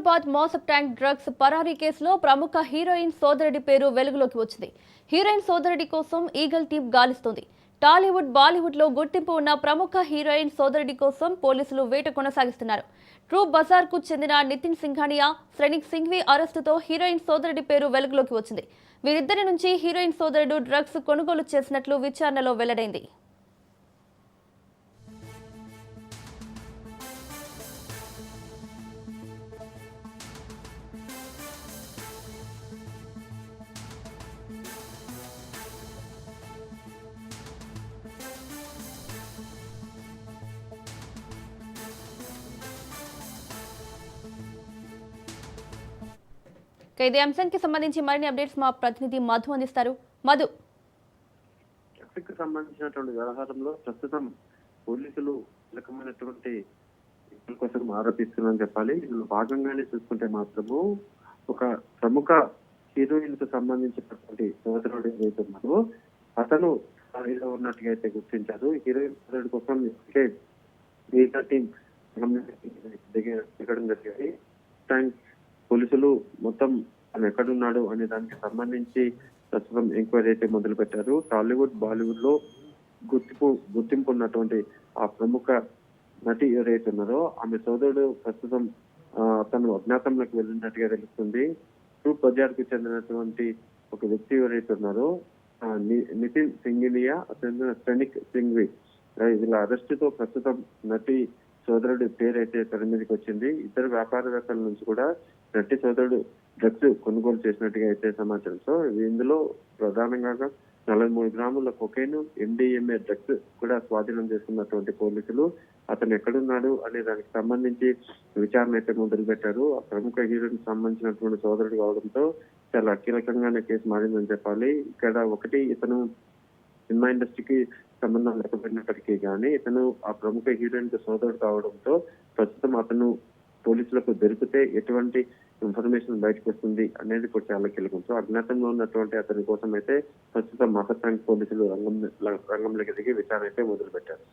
Hyderabad మోసప్ tank drugs పరారీ కేసులో ప్రముఖ heroine సోదరుడి పేరు వెలుగులోకి వచ్చింది. హీరోయిన్ సోదరుడి కోసం ఈగల్ టీం గాలిస్తోంది. టాలీవుడ్, బాలీవుడ్ లో గుర్తింపు ఉన్న ప్రముఖ హీరోయిన్ సోదరుడి కోసం పోలీసులు వేట కొనసాగిస్తున్నారు. ట్రూ బజార్ కు చెందిన నితిన్ సింఘానియా, శ్రేణిక్ సింఘ్వి అరెస్టుతో హీరోయిన్ సోదరుడి పేరు వెలుగులోకి వచ్చింది. వీరిద్దరి నుంచి హీరోయిన్ సోదరుడు డ్రగ్స్ కొనుగోలు చేసినట్లు విచారణలో వెల్లడైంది. ఇదే అంశానికి సంబంధించి మరిన్ని అప్డేట్స్ మా ప్రతినిధి మధు అందిస్తారు. మధు, సంబంధించినటువంటి వ్యవహారంలో ప్రస్తుతం పోలీసులు కీలకమైనటువంటి కోసం ఆరోపిస్తున్నారని చెప్పాలి. ఇందులో భాగంగానే చూసుకుంటే మాత్రము ఒక ప్రముఖ హీరోయిన్ కు సంబంధించినటువంటి సోదరుడు ఏదైతే ఉన్నారో అతను స్థాయిలో ఉన్నట్టుగా అయితే గుర్తించారు. హీరోయిన్ సోదరుడి కోసం టీం దిగడం జరిగింది. పోలీసులు మొత్తం తను ఎక్కడున్నాడు అనే దానికి సంబంధించి ప్రస్తుతం ఎంక్వైరీ అయితే మొదలు పెట్టారు. టాలీవుడ్, బాలీవుడ్ లో గుర్తింపు ఉన్నటువంటి ఆ ప్రముఖ నటి ఎవరైతే ఉన్నారో ఆమె సోదరుడు ప్రస్తుతం తను అజ్ఞాతంలోకి వెళ్ళినట్టుగా తెలుస్తుంది. ట్రూ బజార్ కు చెందినటువంటి ఒక వ్యక్తి ఎవరైతే ఉన్నారో నితిన్ సింఘానియా, అతను శ్రేణిక్ సింఘ్వి, వీళ్ళ అరెస్టుతో ప్రస్తుతం నటి సోదరుడి పేరు అయితే తెర మీదకి వచ్చింది. ఇద్దరు వ్యాపారవేత్తల నుంచి కూడా నటి సోదరుడు డ్రగ్స్ కొనుగోలు చేసినట్టుగా అయితే సమాచారం. సో ఇందులో ప్రధానంగా 43 గ్రాముల కొకైన్, MDMA డ్రగ్స్ కూడా స్వాధీనం చేసుకున్నటువంటి పోలీసులు అతను ఎక్కడున్నాడు అనే దానికి సంబంధించి విచారణ అయితే మొదలు పెట్టారు. ఆ ప్రముఖ హీరోయిన్ సంబంధించినటువంటి సోదరుడు కావడంతో చాలా కీలకంగానే కేసు మారిందని చెప్పాలి. ఇక్కడ ఒకటి, ఇతను సినిమా ఇండస్ట్రీకి సంబంధం లేకపోయినప్పటికీ కానీ ఇతను ఆ ప్రముఖ హీరోయిన్ కు సోదరుడు కావడంతో ప్రస్తుతం అతను పోలీసులకు దొరికితే ఎటువంటి ఇన్ఫర్మేషన్ బయటకు వస్తుంది అనేది ఇప్పుడు చాలా కీలకం. సో అజ్ఞాతంలో ఉన్నటువంటి అతని కోసం అయితే ప్రస్తుతం మోసప్ ట్యాంక్ పోలీసులు రంగంలోకి దిగి విచారణ అయితే మొదలు పెట్టారు.